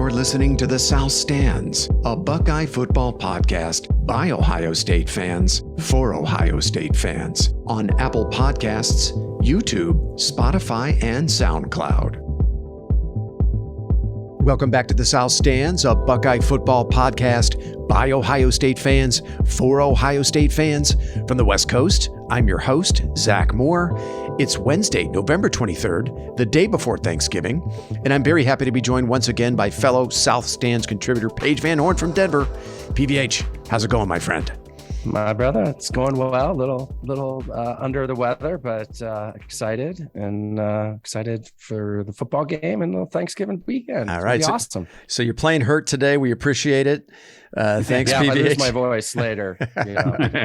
You're listening to The South Stands, a Buckeye football podcast by Ohio State fans for Ohio State fans on Apple Podcasts, YouTube, Spotify, and SoundCloud. Welcome back to The South Stands, a Buckeye football podcast by Ohio State fans for Ohio State fans. From the West Coast, I'm your host, Zach Moore. It's Wednesday, November 23rd, the day before Thanksgiving, and I'm very happy to be joined once again by fellow South Stands contributor Paige Van Horn from Denver. PVH, how's it going, my friend? My brother, it's going well. Little under the weather, but excited for the football game and the Thanksgiving weekend. All right, awesome. So you're playing hurt today. We appreciate it. Thanks, yeah, PVH. I lose my voice later.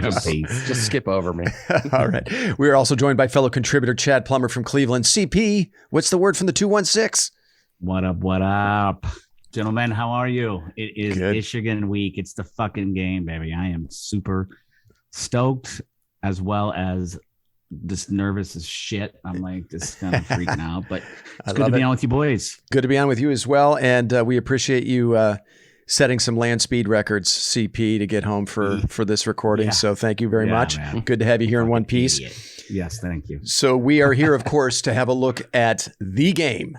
Just skip over me. All right. We are also joined by fellow contributor Chad Plummer from Cleveland. CP, what's the word from the 216? What up? Gentlemen, how are you? It is Good. Michigan week. It's the fucking game, baby. I am super stoked as well as just nervous as shit. I'm like just kind of freaking out, but it's good to be on with you boys. Good to be on with you as well. And we appreciate you setting some land speed records, CP, to get home for this recording. Yeah. So thank you very much. Man. Good to have you here in one piece. Idiot. Yes, thank you. So we are here, of course, to have a look at the game.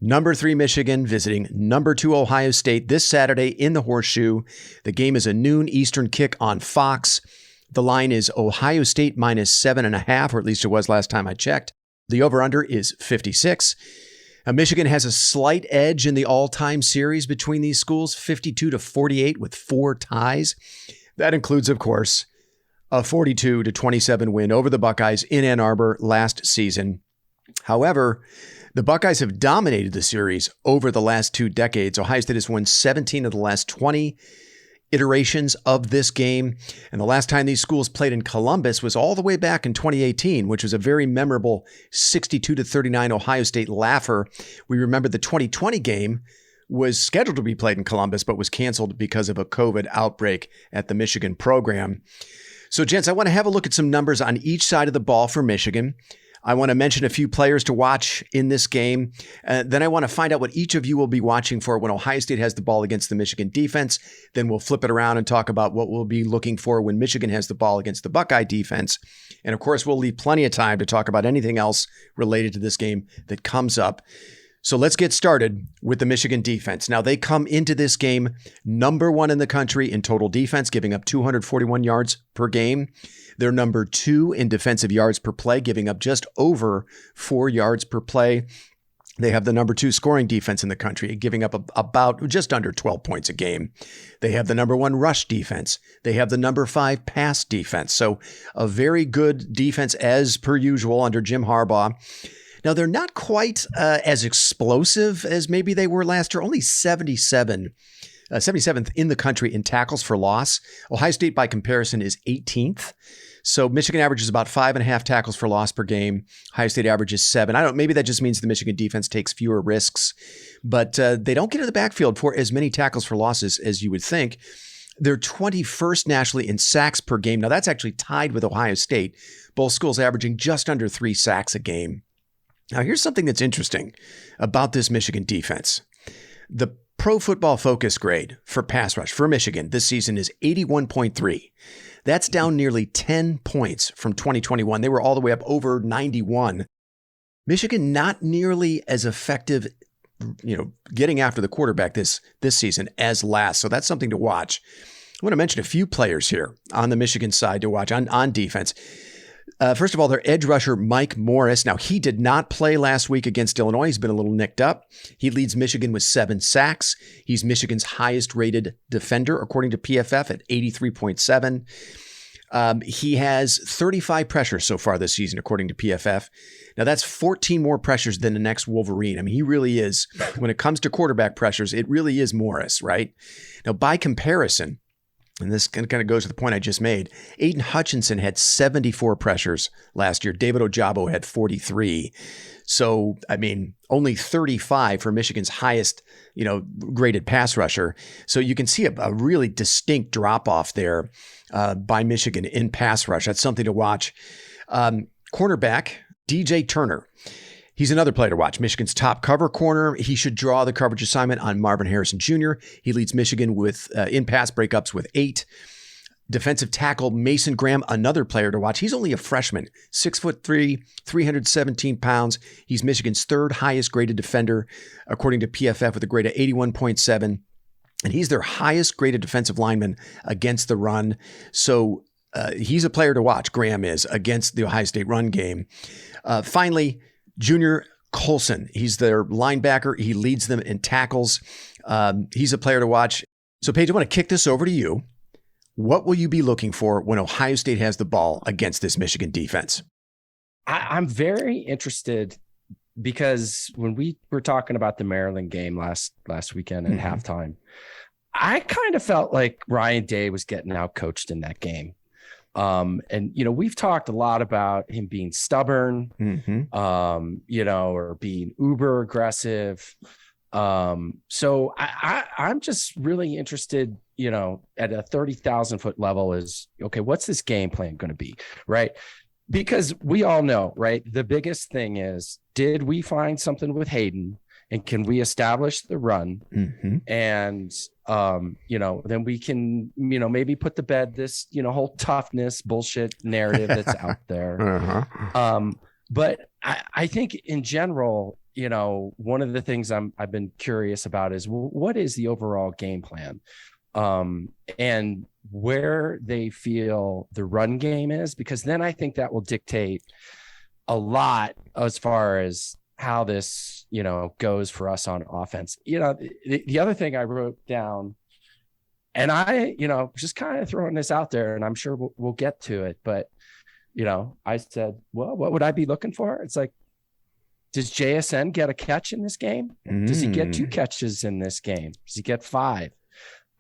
Number 3 Michigan visiting number 2 Ohio State this Saturday in the Horseshoe. The game is a noon Eastern kick on Fox. The line is Ohio State minus 7.5, or at least it was last time I checked. The over-under is 56. Michigan has a slight edge in the all-time series between these schools, 52-48 with 4 ties. That includes, of course, a 42-27 win over the Buckeyes in Ann Arbor last season. However, the Buckeyes have dominated the series over the last 2 decades. Ohio State has won 17 of the last 20 iterations of this game. And the last time these schools played in Columbus was all the way back in 2018, which was a very memorable 62-39 Ohio State laugher. We remember the 2020 game was scheduled to be played in Columbus, but was canceled because of a COVID outbreak at the Michigan program. So, gents, I want to have a look at some numbers on each side of the ball for Michigan. I want to mention a few players to watch in this game. Then I want to find out what each of you will be watching for when Ohio State has the ball against the Michigan defense. Then we'll flip it around and talk about what we'll be looking for when Michigan has the ball against the Buckeye defense. And of course, we'll leave plenty of time to talk about anything else related to this game that comes up. So let's get started with the Michigan defense. Now, they come into this game number 1 in the country in total defense, giving up 241 yards per game. They're number 2 in defensive yards per play, giving up just over 4 yards per play. They have the number 2 scoring defense in the country, giving up about just under 12 points a game. They have the number 1 rush defense. They have the number 5 pass defense. So a very good defense as per usual under Jim Harbaugh. Now, they're not quite as explosive as maybe they were last year, only 77th in the country in tackles for loss. Ohio State, by comparison, is 18th. So Michigan averages about 5.5 tackles for loss per game. Ohio State averages 7. Maybe that just means the Michigan defense takes fewer risks, but they don't get to the backfield for as many tackles for losses as you would think. They're 21st nationally in sacks per game. Now, that's actually tied with Ohio State, both schools averaging just under 3 sacks a game. Now, here's something that's interesting about this Michigan defense. The Pro Football Focus grade for pass rush for Michigan this season is 81.3. That's down nearly 10 points from 2021. They were all the way up over 91. Michigan not nearly as effective, getting after the quarterback this season as last. So that's something to watch. I want to mention a few players here on the Michigan side to watch on defense. First of all, their edge rusher, Mike Morris. Now, he did not play last week against Illinois. He's been a little nicked up. He leads Michigan with 7 sacks. He's Michigan's highest rated defender, according to PFF, at 83.7. He has 35 pressures so far this season, according to PFF. Now, that's 14 more pressures than the next Wolverine. I mean, he really is, when it comes to quarterback pressures, it really is Morris, right? Now, by comparison, and this kind of goes to the point I just made, Aiden Hutchinson had 74 pressures last year. David Ojabo had 43. So, I mean, only 35 for Michigan's highest, graded pass rusher. So you can see a really distinct drop-off there by Michigan in pass rush. That's something to watch. Cornerback, DJ Turner. He's another player to watch. Michigan's top cover corner. He should draw the coverage assignment on Marvin Harrison Jr. He leads Michigan with in pass breakups with 8. Defensive tackle Mason Graham, another player to watch. He's only a freshman, 6'3", 317 pounds. He's Michigan's 3rd highest graded defender, according to PFF, with a grade of 81.7. And he's their highest graded defensive lineman against the run. So he's a player to watch, Graham is, against the Ohio State run game. Finally, Junior Colson. He's their linebacker. He leads them in tackles. He's a player to watch. So, Paige, I want to kick this over to you. What will you be looking for when Ohio State has the ball against this Michigan defense? I'm very interested because when we were talking about the Maryland game last weekend at halftime, I kind of felt like Ryan Day was getting out coached in that game. And, we've talked a lot about him being stubborn, or being uber aggressive. So I'm just really interested, at a 30,000 foot level is, okay, what's this game plan going to be? Right. Because we all know, right. The biggest thing is, did we find something with Hayden and can we establish the run? And, then we can, maybe put to bed this, whole toughness bullshit narrative that's out there. But I think in general, one of the things I've been curious about is, well, what is the overall game plan? And where they feel the run game is, because then I think that will dictate a lot as far as how this, goes for us on offense. The other thing I wrote down, and I, just kind of throwing this out there, and I'm sure we'll get to it, but, I said, well, what would I be looking for? It's like, does JSN get a catch in this game? Does he get 2 catches in this game? Does he get 5?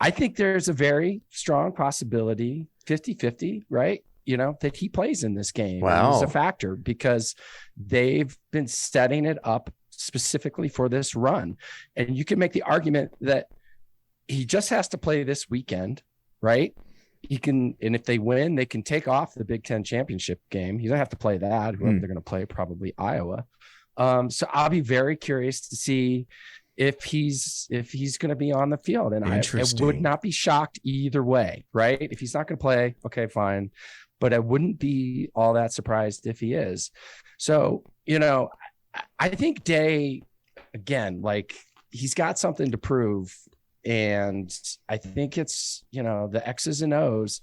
I think there's a very strong possibility, 50-50, right? That he plays in this game. Wow. It's a factor because they've been setting it up specifically for this run. And you can make the argument that he just has to play this weekend, right? He can, and if they win, they can take off the Big Ten championship game. He doesn't have to play that. Whoever they're going to play, probably Iowa. So I'll be very curious to see if he's going to be on the field, and I would not be shocked either way, right? If he's not going to play, okay, fine, but I wouldn't be all that surprised if he is. So, I think Day, again, like, he's got something to prove, and I think it's, the X's and O's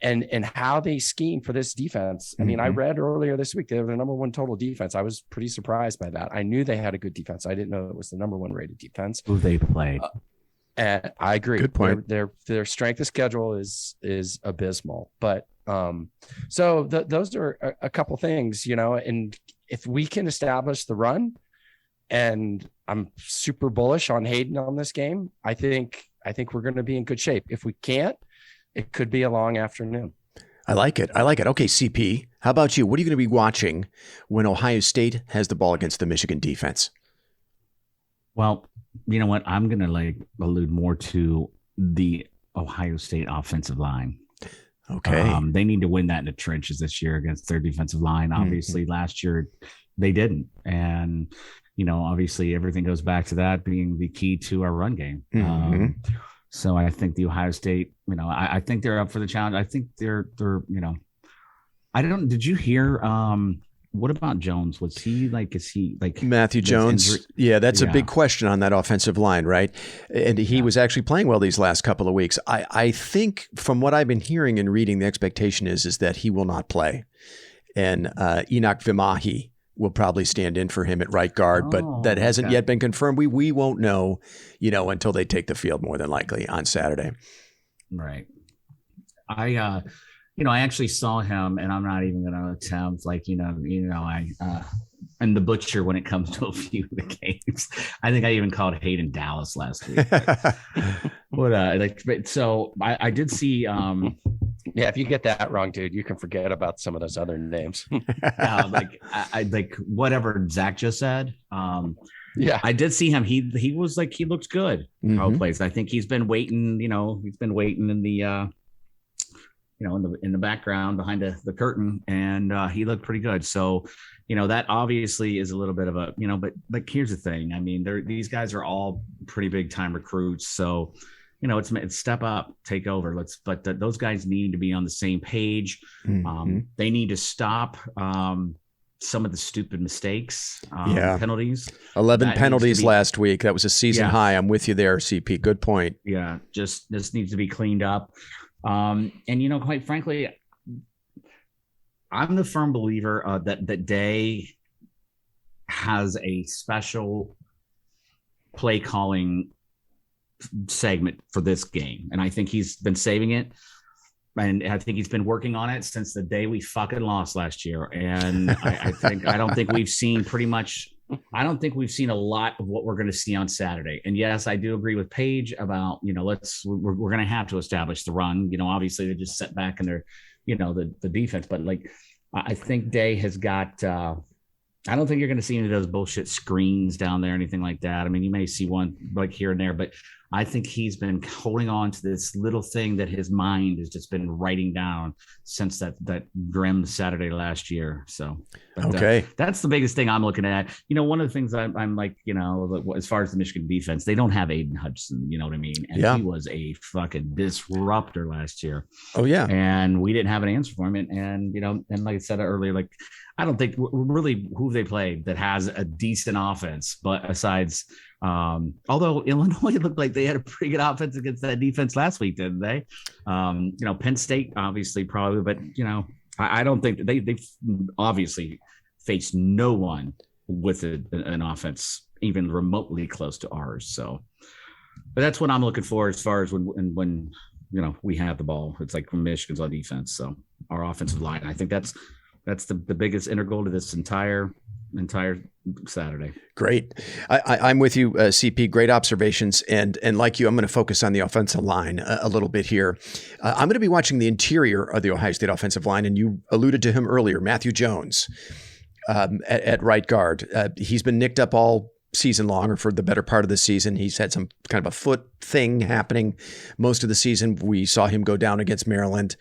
and how they scheme for this defense. I mean, I read earlier this week, they were the number 1 total defense. I was pretty surprised by that. I knew they had a good defense. I didn't know it was the number 1 rated defense. Who they played. And I agree. Good point. Their strength of schedule is abysmal, but so those are a couple things, and if we can establish the run, and I'm super bullish on Hayden on this game, I think we're going to be in good shape. If we can't, it could be a long afternoon. I like it. Okay, CP, how about you? What are you going to be watching when Ohio State has the ball against the Michigan defense? Well, you know what? I'm going to allude more to the Ohio State offensive line. Okay. They need to win that in the trenches this year against their defensive line. Obviously, last year they didn't. And, obviously everything goes back to that being the key to our run game. So I think the Ohio State, I think they're up for the challenge. I think they're did you hear, what about Jones? Is he Matthew Jones? Yeah, that's a big question on that offensive line, right? And he was actually playing well these last couple of weeks. I think from what I've been hearing and reading, the expectation is that he will not play. And Enoch Vimahi will probably stand in for him at right guard, but that hasn't yet been confirmed. We won't know, until they take the field, more than likely on Saturday. Right. I actually saw him, and I'm not even going to attempt, and the butcher when it comes to a few of the games. I think I even called Hayden Dallas last week. So I did see. Yeah, if you get that wrong, dude, you can forget about some of those other names. Whatever Zach just said. Yeah, I did see him. He was he looked good. How he plays. I think he's been waiting. He's been waiting in the. In the background behind the curtain, and he looked pretty good. So, that obviously is a little bit of a, but here's the thing. I mean, these guys are all pretty big time recruits. So, it's step up, take over. Those guys need to be on the same page. They need to stop some of the stupid mistakes, penalties. 11 penalties last week. That was a season high. I'm with you there, CP. Good point. Yeah, this needs to be cleaned up. And quite frankly, I'm the firm believer that Day has a special play calling segment for this game, and I think he's been saving it. And I think he's been working on it since the day we fucking lost last year. And I don't think we've seen a lot of what we're going to see on Saturday. And yes, I do agree with Paige about, we're going to have to establish the run. Obviously they just set back in their, the defense. But I think Day has got, I don't think you're going to see any of those bullshit screens down there, anything like that. I mean, you may see one here and there, but I think he's been holding on to this little thing that his mind has just been writing down since that grim Saturday last year. So, okay, that's the biggest thing I'm looking at. One of the things I'm like, as far as the Michigan defense, they don't have Aiden Hutchinson. You know what I mean? And he was a fucking disruptor last year. Oh yeah, and we didn't have an answer for him. And like I said earlier, I don't think really who they played that has a decent offense, but aside. Although Illinois looked like they had a pretty good offense against that defense last week, didn't they? Penn State obviously probably, but I don't think they obviously faced no one with an offense even remotely close to ours. So, but that's what I'm looking for as far as when we have the ball. It's like when Michigan's on defense. So our offensive line, I think that's the biggest integral to this entire Saturday. Great. I'm with you, CP. Great observations. And like you, I'm going to focus on the offensive line a little bit here. I'm going to be watching the interior of the Ohio State offensive line. And you alluded to him earlier, Matthew Jones at right guard. He's been nicked up all season long, or for the better part of the season. He's had some kind of a foot thing happening most of the season. We saw him go down against Maryland.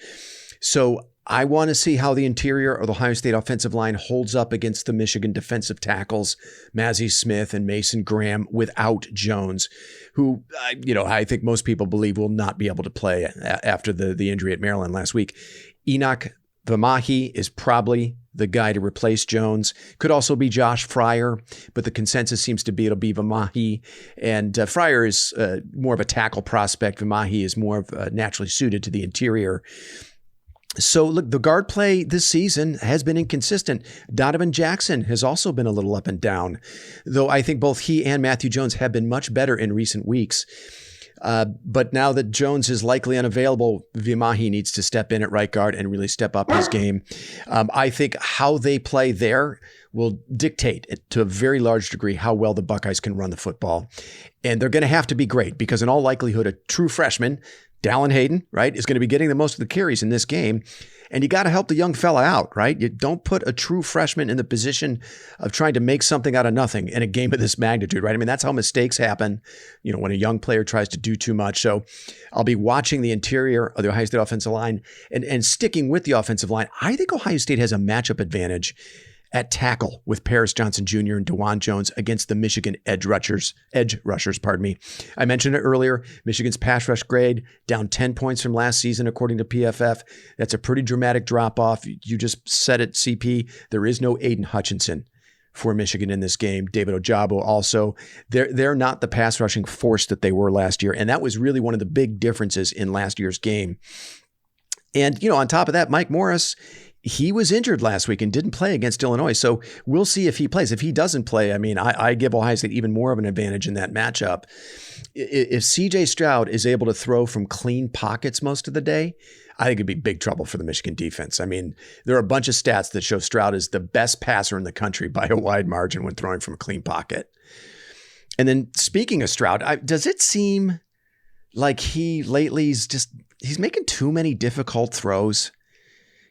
So I want to see how the interior of the Ohio State offensive line holds up against the Michigan defensive tackles, Mazi Smith and Mason Graham, without Jones, who, I think most people believe will not be able to play after the injury at Maryland last week. Enoch Vamahi is probably the guy to replace Jones. Could also be Josh Fryer, but the consensus seems to be it'll be Vamahi. And Fryer is more of a tackle prospect. Vamahi is more of naturally suited to the interior. So look, the guard play this season has been inconsistent. Donovan Jackson has also been a little up and down, though I think both he and Matthew Jones have been much better in recent weeks. But now that Jones is likely unavailable, Vimahi needs to step in at right guard and really step up his game. I think how they play there will dictate to a very large degree how well the Buckeyes can run the football. And they're going to have to be great because in all likelihood, a true freshman, Dallin Hayden, right, is going to be getting the most of the carries in this game. And you got to help the young fella out, right? You don't put a true freshman in the position of trying to make something out of nothing in a game of this magnitude, right? I mean, that's how mistakes happen, when a young player tries to do too much. So I'll be watching the interior of the Ohio State offensive line and sticking with the offensive line. I think Ohio State has a matchup advantage at tackle with Paris Johnson Jr. and DeJuan Jones against the Michigan edge rushers. I mentioned it earlier. Michigan's pass rush grade down 10 points from last season, according to PFF. That's a pretty dramatic drop off. You just said it, CP. There is no Aiden Hutchinson for Michigan in this game. David Ojabo also. They're not the pass rushing force that they were last year. And that was really one of the big differences in last year's game. And, on top of that, Mike Morris, he was injured last week and didn't play against Illinois. So we'll see if he plays. If he doesn't play, I give Ohio State even more of an advantage in that matchup. If CJ Stroud is able to throw from clean pockets most of the day, I think it'd be big trouble for the Michigan defense. I mean, there are a bunch of stats that show Stroud is the best passer in the country by a wide margin when throwing from a clean pocket. And then speaking of Stroud, does it seem like he's making too many difficult throws?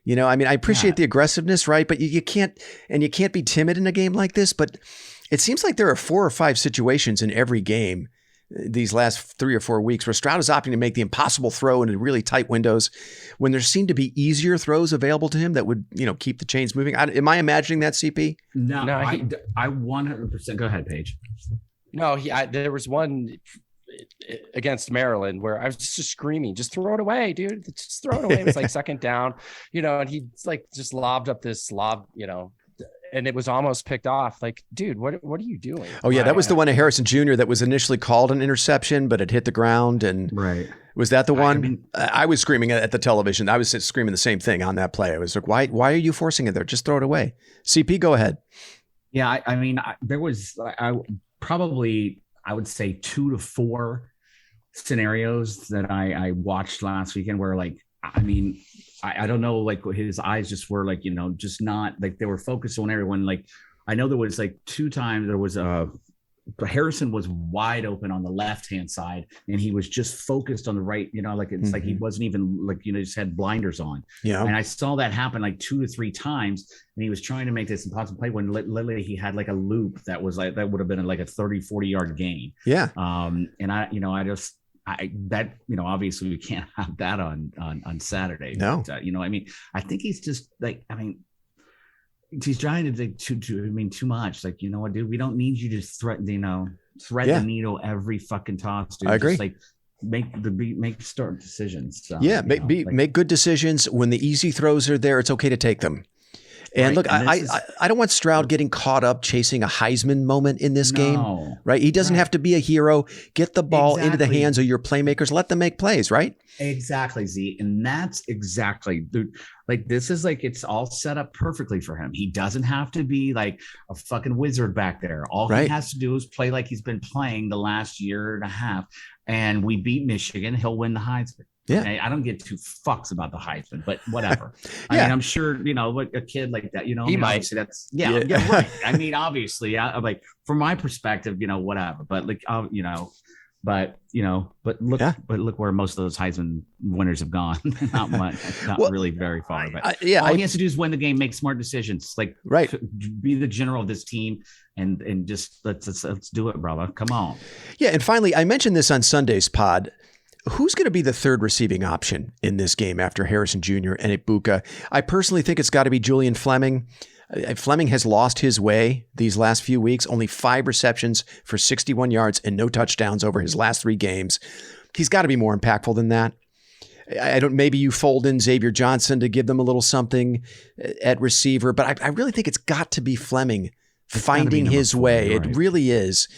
I appreciate the aggressiveness, right? But you can't be timid in a game like this. But it seems like there are 4 or 5 situations in every game these last 3 or 4 weeks where Stroud is opting to make the impossible throw into really tight windows when there seem to be easier throws available to him that would, keep the chains moving. Am I imagining that, CP? No, I 100%. Go ahead, Paige. No, there was one against Maryland where I was just screaming, just throw it away, dude. Just throw it away. It was like second down, and he like just lobbed up this lob, and it was almost picked off. Like, dude, what are you doing? Oh yeah, that was the one at Harrison Jr. that was initially called an interception, but it hit the ground. And right, was that the one? I was screaming at the television. I was screaming the same thing on that play. I was like, why are you forcing it there? Just throw it away. CP, go ahead. Yeah, there was I would say 2 to 4 scenarios that I watched last weekend where I don't know, like his eyes just were like, just not like they were focused on everyone. Like I know there was like 2 times there was Harrison was wide open on the left-hand side and he was just focused on the right, like it's like he wasn't even like, just had blinders on. Yeah. And I saw that happen like 2 to 3 times and he was trying to make this impossible play when literally he had like a loop that was like, that would have been like a 30-40 yard gain. Yeah. And obviously we can't have that on Saturday. No. But, I think he's just like, he's trying to do too much. Like, you know what, dude, we don't need you to thread the needle every fucking toss, dude. I agree. Just like make start decisions. So, make good decisions. When the easy throws are there, it's okay to take them. And look, I don't want Stroud getting caught up chasing a Heisman moment in this game, right? He doesn't have to be a hero. Get the ball into the hands of your playmakers. Let them make plays, right? Exactly, Z. And that's exactly, dude, like this is like, it's all set up perfectly for him. He doesn't have to be like a fucking wizard back there. All he has to do is play like he's been playing the last year and a half. And we beat Michigan. He'll win the Heisman. Yeah, okay? I don't get 2 fucks about the Heisman, but whatever. I'm sure like a kid like that, he might say that's right. Obviously, like from my perspective, whatever. But like, but look where most of those Heisman winners have gone. Not much, not really very far. But all he has to do is win the game, make smart decisions, like be the general of this team, and just let's do it, brother. Come on. Yeah, and finally, I mentioned this on Sunday's pod. Who's going to be the third receiving option in this game after Harrison Jr. and Ibuka? I personally think it's got to be Julian Fleming. Fleming has lost his way these last few weeks, only 5 receptions for 61 yards and no touchdowns over his last 3 games. He's got to be more impactful than that. Maybe you fold in Xavier Johnson to give them a little something at receiver, but I really think it's got to be Fleming finding his way. Right. It really is.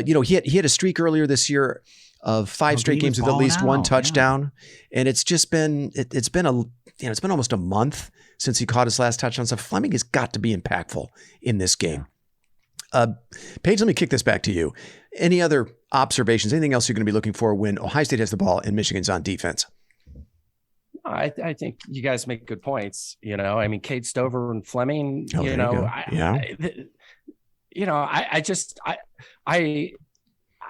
He had a streak earlier this year of 5 straight games with at least 1 touchdown. Yeah. And it's just been, it's been almost a month since he caught his last touchdown. So Fleming has got to be impactful in this game. Paige, let me kick this back to you. Any other observations, anything else you're going to be looking for when Ohio State has the ball and Michigan's on defense? I think you guys make good points. Cade Stover and Fleming,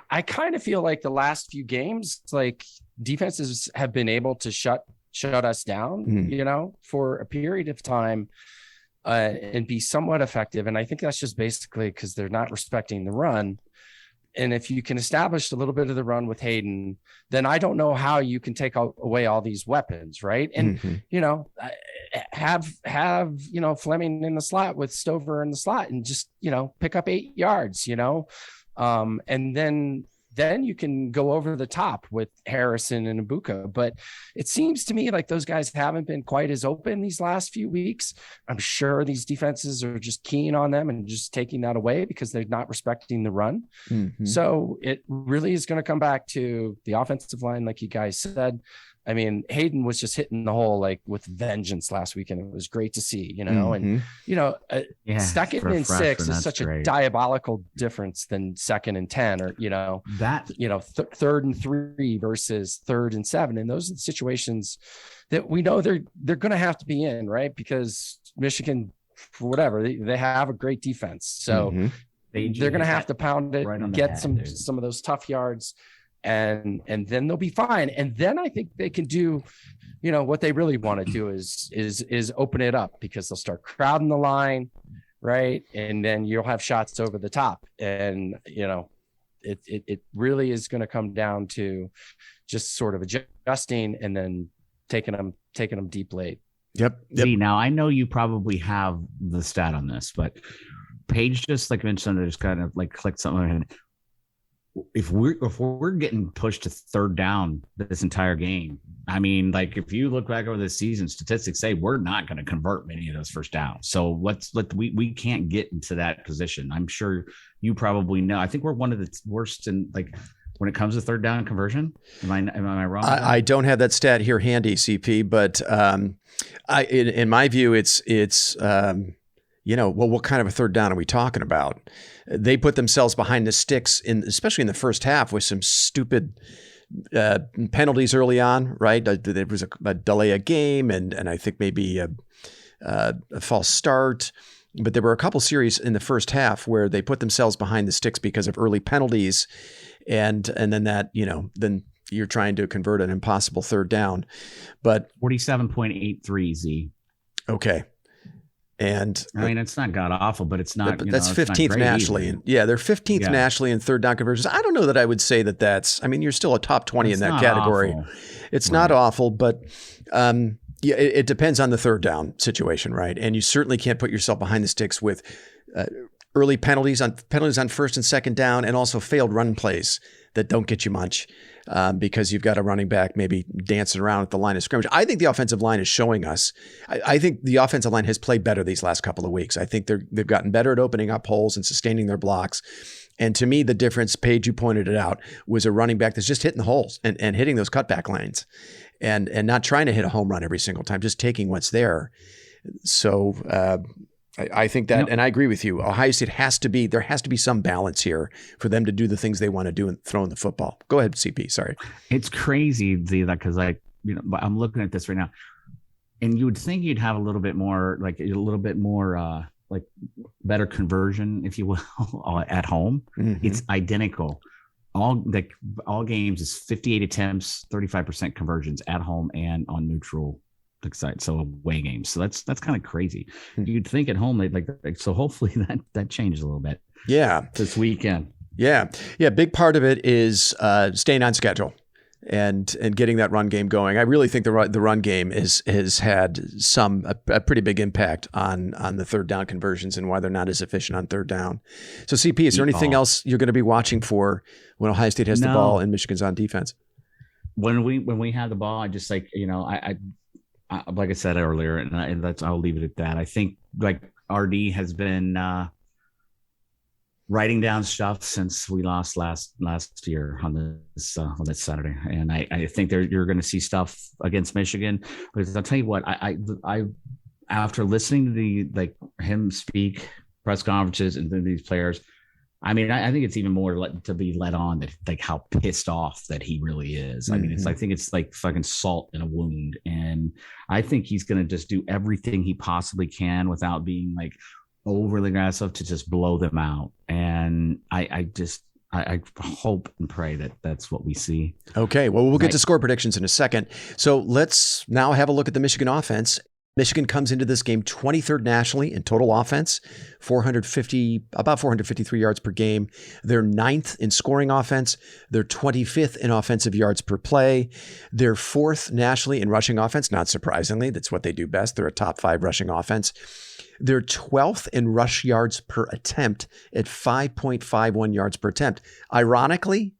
I kind of feel like the last few games, like defenses have been able to shut us down, for a period of time and be somewhat effective. And I think that's just basically because they're not respecting the run. And if you can establish a little bit of the run with Hayden, then I don't know how you can take away all these weapons, right? And, have Fleming in the slot with Stover in the slot and just, pick up 8 yards, and then you can go over the top with Harrison and Ibuka. But it seems to me like those guys haven't been quite as open these last few weeks. I'm sure these defenses are just keying on them and just taking that away because they're not respecting the run. Mm-hmm. So it really is going to come back to the offensive line, like you guys said. Hayden was just hitting the hole like with vengeance last weekend. It was great to see, and, second and 6 is such a diabolical difference than 2nd and 10 or, third and 3 versus 3rd and 7. And those are the situations that we know they're going to have to be in, right? Because Michigan, for whatever, they have a great defense. So they're going to have to pound it, get some of those tough yards. And then they'll be fine. And then I think they can do, what they really want to do is open it up because they'll start crowding the line, right? And then you'll have shots over the top. And, it really is going to come down to just sort of adjusting and then taking them deep late. Yep. See, now I know you probably have the stat on this, but Paige just like mentioned, just kind of like clicked something. And if we're getting pushed to third down this entire game, I mean, like if you look back over the season, statistics say we're not going to convert many of those first downs. So we can't get into that position. I'm sure you probably know. I think we're one of the worst in like when it comes to third down conversion. Am I wrong? I don't have that stat here handy, CP, but in my view, it's what kind of a third down are we talking about? They put themselves behind the sticks especially in the first half with some stupid penalties early on, right? There was a delay of game and I think maybe a false start. But there were a couple series in the first half where they put themselves behind the sticks because of early penalties. And then that, then you're trying to convert an impossible third down. But 47.83 Z. Okay. And I mean, it's not god awful, but it's not. That's 15th nationally. They're 15th nationally in third down conversions. I don't know that I would say that's. I mean, you're still a top 20 in that category. Awful. It's not awful, but it depends on the third down situation, right? And you certainly can't put yourself behind the sticks with early penalties on first and second down, and also failed run plays that don't get you much. Because you've got a running back maybe dancing around at the line of scrimmage. I think the offensive line is showing us. I think the offensive line has played better these last couple of weeks. I think they've gotten better at opening up holes and sustaining their blocks. And to me, the difference, Paige, you pointed it out, was a running back that's just hitting the holes and hitting those cutback lanes and not trying to hit a home run every single time, just taking what's there. So I think that, and I agree with you. Ohio State there has to be some balance here for them to do the things they want to do and throwing the football. Go ahead, CP. Sorry. It's crazy, because I'm looking at this right now, and you would think you'd have a little bit more, better conversion, if you will, at home. Mm-hmm. It's identical. All games is 58 attempts, 35% conversions at home and on neutral side, so away games. So that's kind of crazy. You'd think at home so hopefully that changes a little bit. Yeah, this weekend. Yeah. Big part of it is staying on schedule and getting that run game going. I really think the run game has had a pretty big impact on the third down conversions and why they're not as efficient on third down. So CP, is there anything else you're going to be watching for when Ohio State has the ball and Michigan's on defense? When we have the ball, I just like I said earlier, and I'll leave it at that. I think RD has been writing down stuff since we lost last year on this Saturday, and I think you're going to see stuff against Michigan. Because I'll tell you what, I after listening to him speak press conferences and these players, I mean, I think it's even more to be let on that how pissed off that he really is. I mean, I think it's like fucking salt in a wound. And I think he's going to just do everything he possibly can without being overly aggressive to just blow them out. And I hope and pray that that's what we see. Okay. Well, we'll get to score predictions in a second. So let's now have a look at the Michigan offense. Michigan comes into this game 23rd nationally in total offense, about 453 yards per game. They're 9th in scoring offense. They're 25th in offensive yards per play. They're 4th nationally in rushing offense. Not surprisingly, that's what they do best. They're a top 5 rushing offense. They're 12th in rush yards per attempt at 5.51 yards per attempt. Ironically,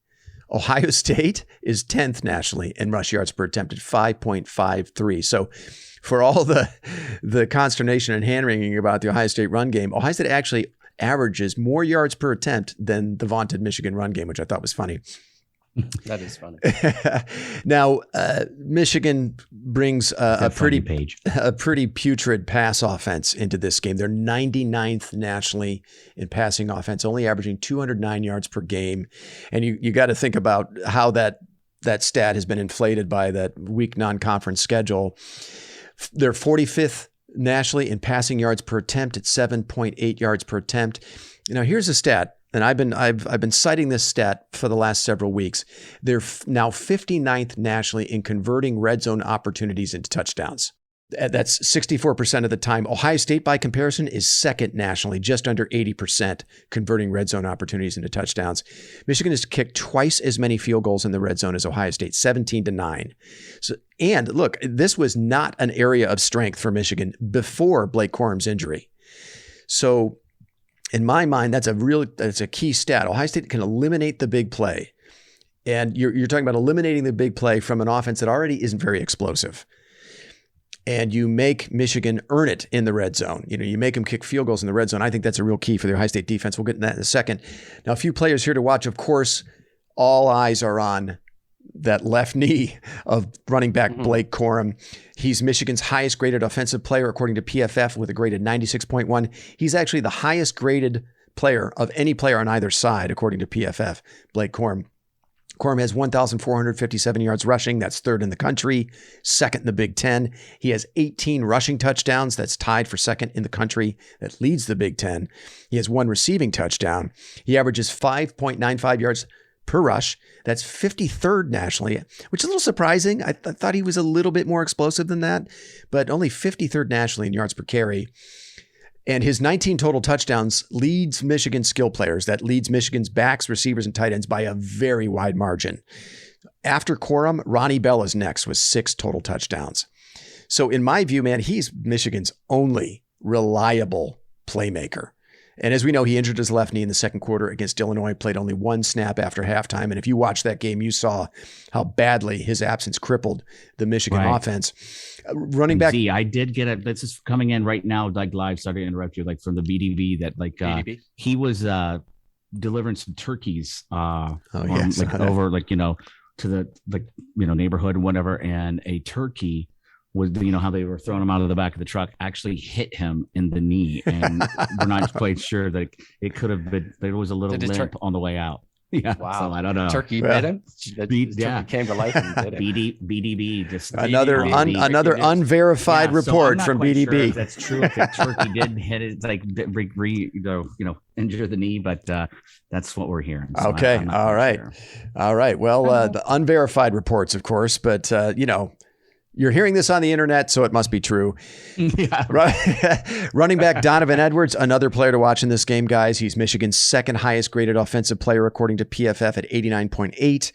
Ohio State is 10th nationally in rush yards per attempt at 5.53. So for all the consternation and hand-wringing about the Ohio State run game, Ohio State actually averages more yards per attempt than the vaunted Michigan run game, which I thought was funny. That is funny. Now, Michigan brings a pretty putrid pass offense into this game. They're 99th nationally in passing offense, only averaging 209 yards per game. And you got to think about how that stat has been inflated by that weak non-conference schedule. They're 45th nationally in passing yards per attempt at 7.8 yards per attempt. Now, here's a stat. And I've been citing this stat for the last several weeks. They're now 59th nationally in converting red zone opportunities into touchdowns. That's 64% of the time. Ohio State, by comparison, is second nationally, just under 80%, converting red zone opportunities into touchdowns. Michigan has kicked twice as many field goals in the red zone as Ohio State, 17-9. So, and look, this was not an area of strength for Michigan before Blake Corum's injury. So in my mind, that's a key stat. Ohio State can eliminate the big play. And you're talking about eliminating the big play from an offense that already isn't very explosive. And you make Michigan earn it in the red zone. You make them kick field goals in the red zone. I think that's a real key for the Ohio State defense. We'll get into that in a second. Now, a few players here to watch. Of course, all eyes are on that left knee of running back Blake Corum. He's Michigan's highest graded offensive player, according to PFF, with a grade of 96.1. He's actually the highest graded player of any player on either side, according to PFF, Blake Corum. Corum has 1,457 yards rushing. That's third in the country, second in the Big Ten. He has 18 rushing touchdowns. That's tied for second in the country. That leads the Big Ten. He has 1 receiving touchdown. He averages 5.95 yards per rush. That's 53rd nationally, which is a little surprising. I thought he was a little bit more explosive than that, but only 53rd nationally in yards per carry. And his 19 total touchdowns leads Michigan's skill players. That leads Michigan's backs, receivers, and tight ends by a very wide margin. After Corum, Ronnie Bell is next with 6 total touchdowns. So in my view, man, he's Michigan's only reliable playmaker. And as we know, he injured his left knee in the second quarter against Illinois, played only 1 snap after halftime. And if you watched that game, you saw how badly his absence crippled the Michigan offense. Running back. I did get it. This is coming in right now, like live. Sorry to interrupt you, like from the BDB that he was delivering some turkeys over to the neighborhood and whatever. And a turkey was, how they were throwing him out of the back of the truck, actually hit him in the knee. And we're not quite sure that it could have been, there was a little limp on the way out. Yeah. Wow. So I don't know. Turkey bit him. Turkey came to life and bit him. BDB. Just another unverified report from BDB. Sure if that's true. If the turkey did hit it, like injure the knee, but that's what we're hearing. So okay. All right. Sure. All right. Well, the unverified reports, of course, but you're hearing this on the internet, so it must be true. Yeah. Running back Donovan Edwards, another player to watch in this game, guys. He's Michigan's second highest graded offensive player, according to PFF, at 89.8.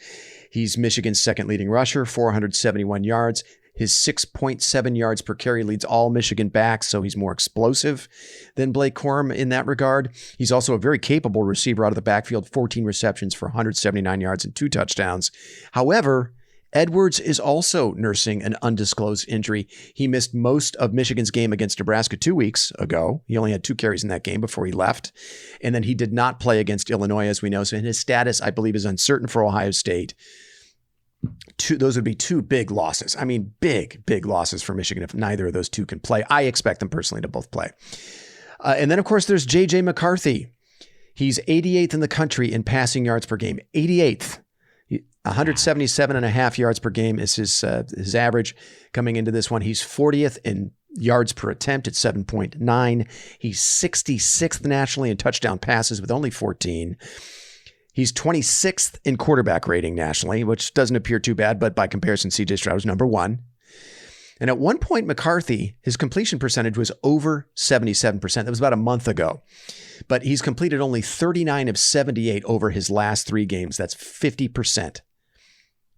He's Michigan's second leading rusher, 471 yards. His 6.7 yards per carry leads all Michigan backs, so he's more explosive than Blake Corum in that regard. He's also a very capable receiver out of the backfield, 14 receptions for 179 yards and 2 touchdowns. However, Edwards is also nursing an undisclosed injury. He missed most of Michigan's game against Nebraska 2 weeks ago. He only had 2 carries in that game before he left. And then he did not play against Illinois, as we know. So his status, I believe, is uncertain for Ohio State. Those would be 2 big losses. I mean, big losses for Michigan if neither of those 2 can play. I expect them personally to both play. And then, of course, there's J.J. McCarthy. He's 88th in the country in passing yards per game. 88th. 177.5 yards per game is his average coming into this one. He's 40th in yards per attempt at 7.9. He's 66th nationally in touchdown passes with only 14. He's 26th in quarterback rating nationally, which doesn't appear too bad, but by comparison, C.J. Stroud was number 1. And at one point, McCarthy, his completion percentage was over 77%. That was about a month ago. But he's completed only 39 of 78 over his last 3 games. That's 50%.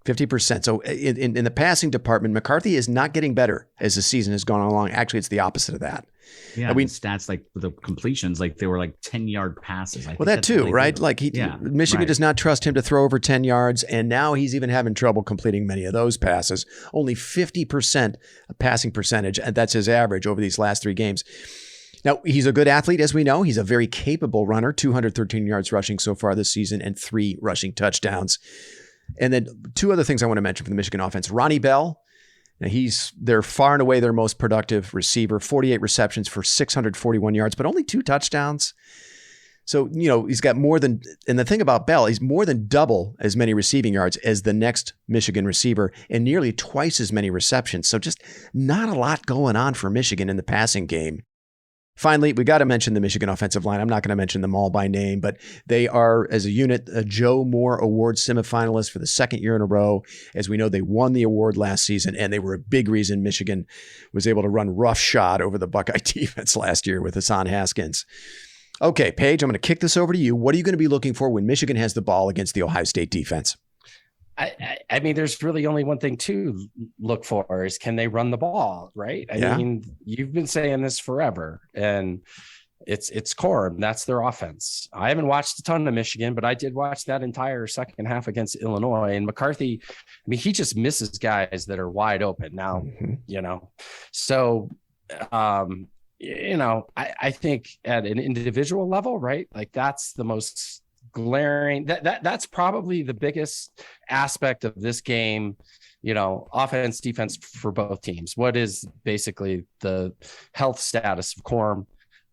50%. So in the passing department, McCarthy is not getting better as the season has gone along. Actually, it's the opposite of that. Yeah, I mean, stats like the completions, like they were like 10-yard passes. Well, that too, right? Like Michigan does not trust him to throw over 10 yards, and now he's even having trouble completing many of those passes. Only 50% passing percentage, and that's his average over these last 3 games. Now, he's a good athlete, as we know. He's a very capable runner, 213 yards rushing so far this season and 3 rushing touchdowns. And then 2 other things I want to mention for the Michigan offense. Ronnie Bell, they're far and away their most productive receiver, 48 receptions for 641 yards, but only 2 touchdowns. So, he's got more than, and the thing about Bell, he's more than double as many receiving yards as the next Michigan receiver and nearly twice as many receptions. So just not a lot going on for Michigan in the passing game. Finally, we got to mention the Michigan offensive line. I'm not going to mention them all by name, but they are, as a unit, a Joe Moore Award semifinalist for the second year in a row. As we know, they won the award last season, and they were a big reason Michigan was able to run roughshod over the Buckeye defense last year with Hassan Haskins. Okay, Paige, I'm going to kick this over to you. What are you going to be looking for when Michigan has the ball against the Ohio State defense? I mean, there's really only one thing to look for is, can they run the ball, right? I mean, you've been saying this forever, and it's core. That's their offense. I haven't watched a ton of Michigan, but I did watch that entire second half against Illinois. And McCarthy, I mean, he just misses guys that are wide open now, So, I think at an individual level, right? Like, that's the most glaring, that's probably the biggest aspect of this game, offense, defense for both teams. What is basically the health status of Corum?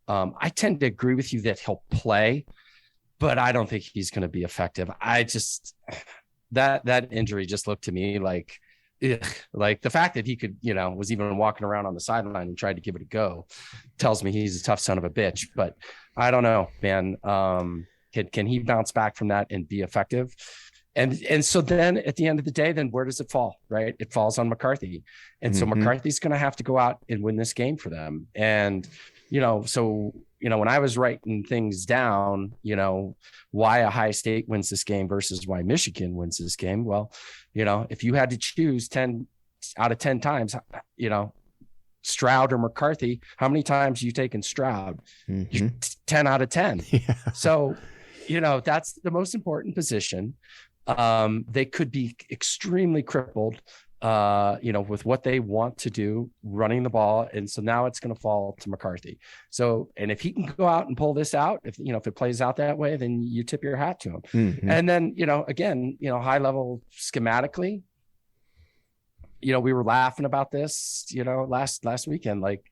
I tend to agree with you that he'll play, but I don't think he's going to be effective. I just, that injury just looked to me like, like the fact that he could, was even walking around on the sideline and tried to give it a go tells me he's a tough son of a bitch. But I don't know, man. Can he bounce back from that and be effective? And so then at the end of the day, then where does it fall, right? It falls on McCarthy. And so McCarthy's going to have to go out and win this game for them. And, when I was writing things down, why Ohio State wins this game versus why Michigan wins this game. Well, if you had to choose 10 out of 10 times, Stroud or McCarthy, how many times have you taken Stroud? 10 out of 10. Yeah. So, that's the most important position. They could be extremely crippled, with what they want to do running the ball. And so now it's going to fall to McCarthy. So, and if he can go out and pull this out, if it plays out that way, then you tip your hat to him. And then, again, high level schematically, we were laughing about this, last weekend, like,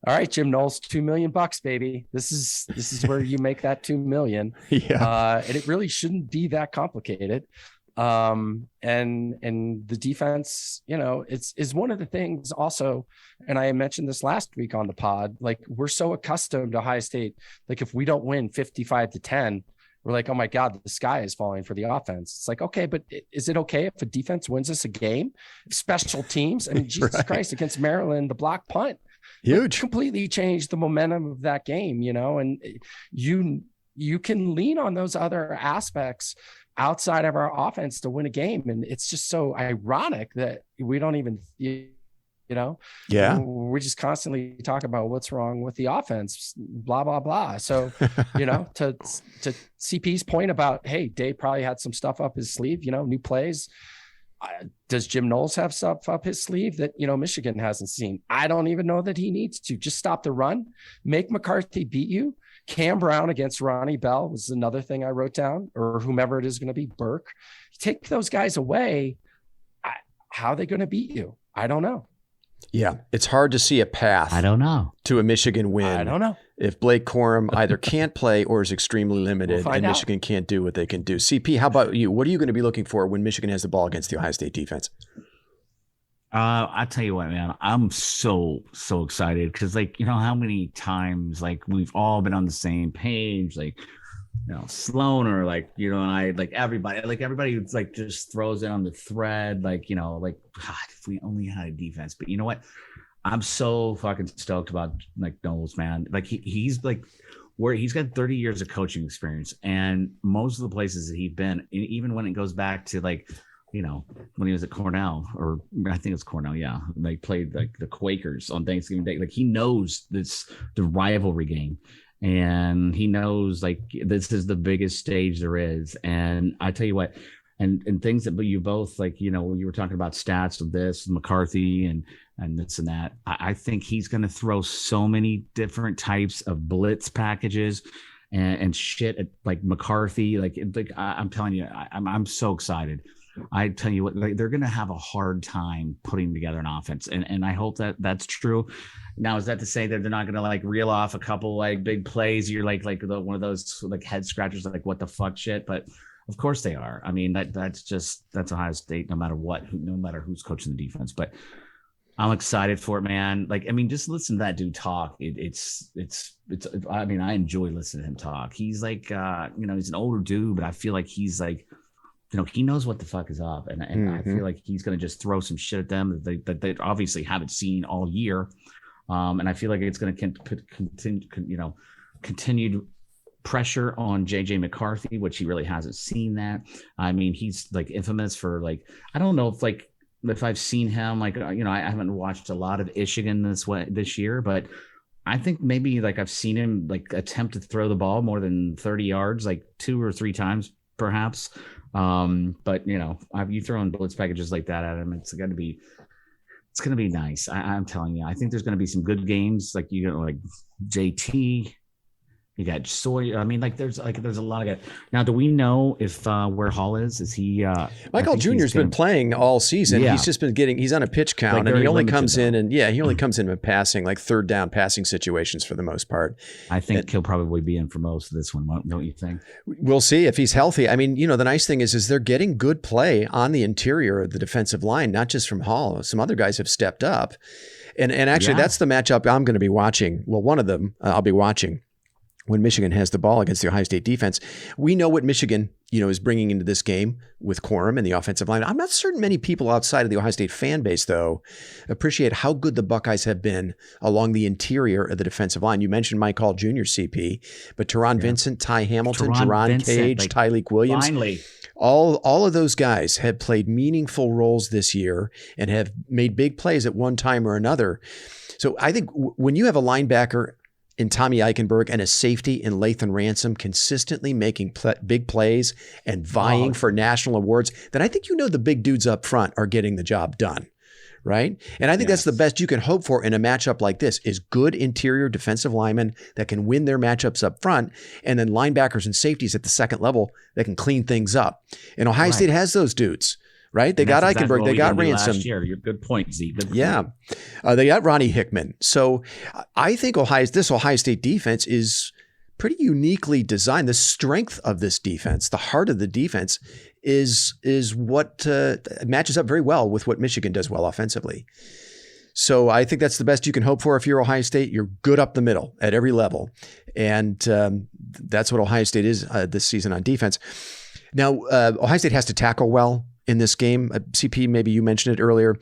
all right, Jim Knowles, $2 million, baby. This is where you make that 2 million. Yeah. And it really shouldn't be that complicated. And the defense, is one of the things also, and I mentioned this last week on the pod, like, we're so accustomed to Ohio State. Like, if we don't win 55-10, we're like, oh my God, the sky is falling for the offense. It's like, okay, but is it okay if a defense wins us a game? Special teams, I mean, Jesus Christ, against Maryland, the block punt, huge, completely changed the momentum of that game, and you can lean on those other aspects outside of our offense to win a game. And it's just so ironic that we don't even, we just constantly talk about what's wrong with the offense, blah, blah, blah. So, to CP's point about, hey, Dave probably had some stuff up his sleeve, new plays. Does Jim Knowles have stuff up his sleeve that, Michigan hasn't seen? I don't even know that he needs to. Just stop the run, make McCarthy beat you. Cam Brown against Ronnie Bell was another thing I wrote down, or whomever it is going to be, Burke. Take those guys away. How are they going to beat you? I don't know. Yeah, it's hard to see a path. I don't know. To a Michigan win. I don't know. If Blake Corum either can't play or is extremely limited, and Michigan can't do what they can do. CP, how about you? What are you going to be looking for when Michigan has the ball against the Ohio State defense? I tell you what, man, I'm so excited because, how many times, we've all been on the same page, Sloan or and I, everybody just throws it on the thread, God, if we only had a defense. But you know what? I'm so fucking stoked about Knowles, man. He's where he's got 30 years of coaching experience, and most of the places that he's been, even when it goes back to when he was at Cornell, or I think it's Cornell, they played the Quakers on Thanksgiving Day. He knows the rivalry game, and he knows this is the biggest stage there is. And I tell you what, and things that you both you were talking about stats of this McCarthy and this and that. I think he's going to throw so many different types of blitz packages and shit at McCarthy. I'm telling you, I'm so excited. I tell you what, they're going to have a hard time putting together an offense. And I hope that that's true. Now, is that to say that they're not going to reel off a couple big plays? You're one of those head scratchers, what the fuck shit. But of course they are. I mean, that's Ohio State, no matter who's coaching the defense. But I'm excited for it, man. Like, I mean, just listen to that dude talk. It's. I mean, I enjoy listening to him talk. He's like, he's an older dude, but I feel like he's like, he knows what the fuck is up, and I feel like he's gonna just throw some shit at them that they obviously haven't seen all year, and I feel like it's gonna continue, continued pressure on JJ McCarthy, which he really hasn't seen that. I mean, he's like infamous for like, I don't know if I've seen him, like, I haven't watched a lot of Michigan this year, but I think maybe like I've seen him like attempt to throw the ball more than 30 yards, like 2 or 3 times perhaps. But you throwing blitz packages like that at him, it's going to be nice. I'm telling you, I think there's going to be some good games. Like, like JT, you got Sawyer. I mean, there's a lot of guys. Now, do we know if where Hall is? Is he? Michael Jr.'s been playing all season. Yeah. He's just been he's on a pitch count, and he only comes in with passing, like third down passing situations for the most part. I think he'll probably be in for most of this one, don't you think? We'll see if he's healthy. I mean, the nice thing is they're getting good play on the interior of the defensive line, not just from Hall. Some other guys have stepped up, and actually that's the matchup I'm going to be watching. Well, one of them I'll be watching when Michigan has the ball against the Ohio State defense. We know what Michigan, is bringing into this game with Corum and the offensive line. I'm not certain many people outside of the Ohio State fan base, though, appreciate how good the Buckeyes have been along the interior of the defensive line. You mentioned Mike Hall Jr., CP, but Teron Vincent, Ty Hamilton, Jerron Page, Tyleek Williams. Finally. All of those guys have played meaningful roles this year and have made big plays at one time or another. So I think when you have a linebacker in Tommy Eichenberg and a safety in Lathan Ransom consistently making big plays and vying for national awards, then I think the big dudes up front are getting the job done, right? And I think that's the best you can hope for in a matchup like this is good interior defensive linemen that can win their matchups up front, and then linebackers and safeties at the second level that can clean things up. And Ohio State has those dudes. Right? They got Eichenberg. They got Ransom. Last year. Good point, Z. They got Ronnie Hickman. So I think this Ohio State defense is pretty uniquely designed. The strength of this defense, the heart of the defense, is what matches up very well with what Michigan does well offensively. So I think that's the best you can hope for if you're Ohio State. You're good up the middle at every level. And that's what Ohio State is this season on defense. Now, Ohio State has to tackle well in this game. CP, maybe you mentioned it earlier.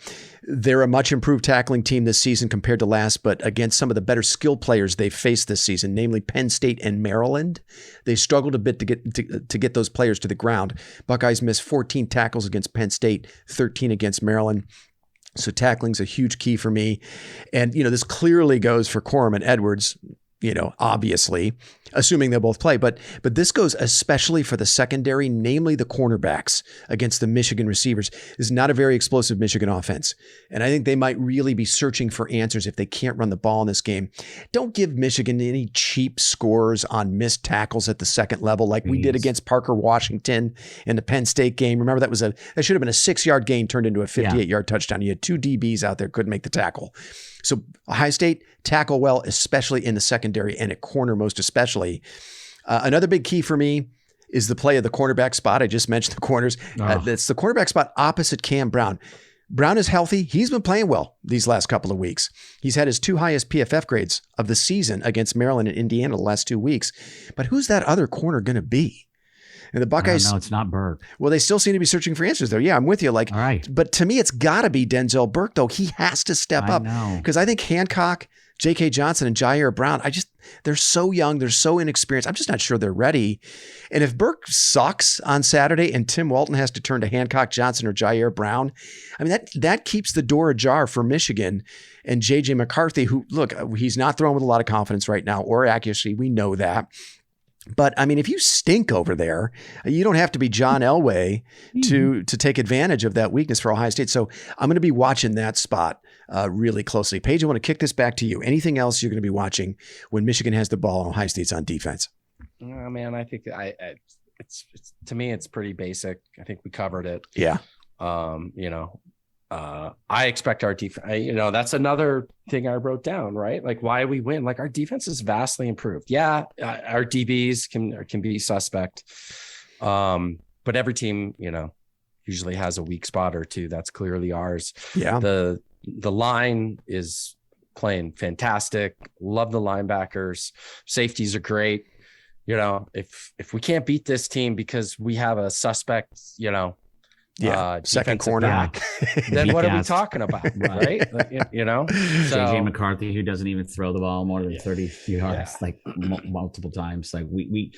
They're a much improved tackling team this season compared to last, but against some of the better skill players they've faced this season, namely Penn State and Maryland, they struggled a bit to get those players to the ground. Buckeyes missed 14 tackles against Penn State, 13 against Maryland. So tackling's a huge key for me. And, this clearly goes for Corum and Edwards, obviously, assuming they'll both play. But this goes especially for the secondary, namely the cornerbacks against the Michigan receivers. This is not a very explosive Michigan offense. And I think they might really be searching for answers if they can't run the ball in this game. Don't give Michigan any cheap scores on missed tackles at the second level like we did against Parker Washington in the Penn State game. Remember, that should have been a 6-yard gain turned into a 58-yard touchdown. You had 2 DBs out there, couldn't make the tackle. So Ohio State tackle well, especially in the secondary and at corner most especially. Another big key for me is the play of the cornerback spot. I just mentioned the corners. That's the cornerback spot opposite Cam Brown. Brown is healthy. He's been playing well these last couple of weeks. He's had his 2 highest PFF grades of the season against Maryland and Indiana the last 2 weeks. But who's that other corner going to be? And the Buckeyes, no, it's not Burke. Well, they still seem to be searching for answers there. Yeah, I'm with you. All right. But to me, it's got to be Denzel Burke, though. He has to step up because I think Hancock, J.K. Johnson, and Jair Brown, they're so young. They're so inexperienced. I'm just not sure they're ready. And if Burke sucks on Saturday and Tim Walton has to turn to Hancock, Johnson, or Jair Brown, I mean, that keeps the door ajar for Michigan and J.J. McCarthy, who, look, he's not throwing with a lot of confidence right now or accuracy. We know that. But I mean, if you stink over there, you don't have to be John Elway to take advantage of that weakness for Ohio State. So I'm going to be watching that spot really closely. Paige, I want to kick this back to you. Anything else you're going to be watching when Michigan has the ball and Ohio State's on defense? Oh, man, I think it's to me, it's pretty basic. I think we covered it. Yeah. I expect our defense, that's another thing I wrote down, right? Like why we win, like our defense is vastly improved. Yeah. Our DBs can be suspect. But every team, usually has a weak spot or two. That's clearly ours. Yeah. The line is playing fantastic. Love the linebackers. Safeties are great. You know, if we can't beat this team because we have a suspect, you know, second corner back, then what are we talking about, right? Like, you know, so, JJ McCarthy, who doesn't even throw the ball more than 30 yards, like multiple times. Like we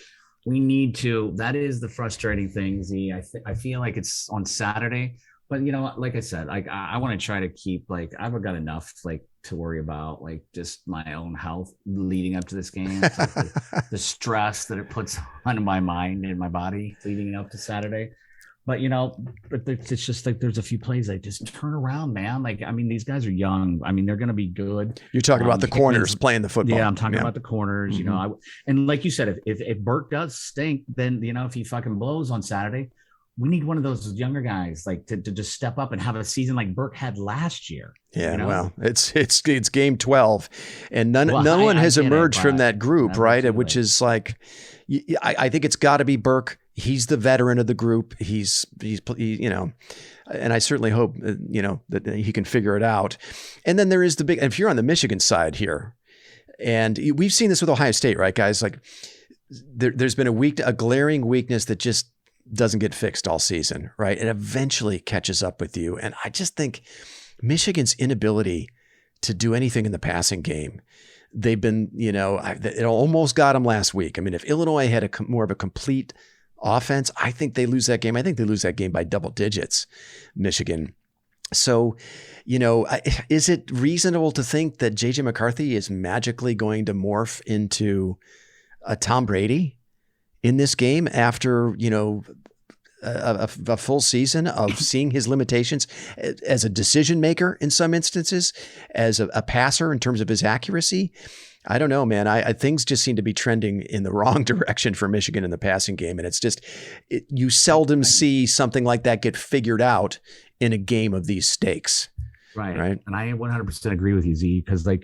need to. That is the frustrating thing. Z, I feel like it's on Saturday, but you know, like I said, like I want to try to keep, like, I've got enough like to worry about, like just my own health leading up to this game. Like the stress that it puts on my mind and my body leading up to Saturday. But, you know, it's just like there's a few plays that just turn around, man. Like, I mean, these guys are young. I mean, they're going to be good. You're talking about the corners playing the football. Yeah, I'm talking about the corners, you know. And like you said, if Burke does stink, then, you know, if he fucking blows on Saturday, we need one of those younger guys, like to just step up and have a season like Burke had last year. Yeah, you know? well, it's game 12, and no one has emerged from that group, right? Which is like, I think it's got to be Burke. He's the veteran of the group. He's you know, and I certainly hope you know that he can figure it out. And then there is the big. And if you're on the Michigan side here, and we've seen this with Ohio State, right, guys? Like there's been a glaring weakness that just doesn't get fixed all season, right? It eventually catches up with you. And I just think Michigan's inability to do anything in the passing game. They've been, you know, it almost got them last week. I mean, if Illinois had more of a complete offense, I think they lose that game. I think they lose that game by double digits, Michigan. So, you know, is it reasonable to think that JJ McCarthy is magically going to morph into a Tom Brady in this game after, you know, a full season of seeing his limitations as a decision maker in some instances, as a passer in terms of his accuracy? I don't know, man. Things just seem to be trending in the wrong direction for Michigan in the passing game. And it's just, you seldom see something like that get figured out in a game of these stakes. Right. And I 100% agree with you, Z, because I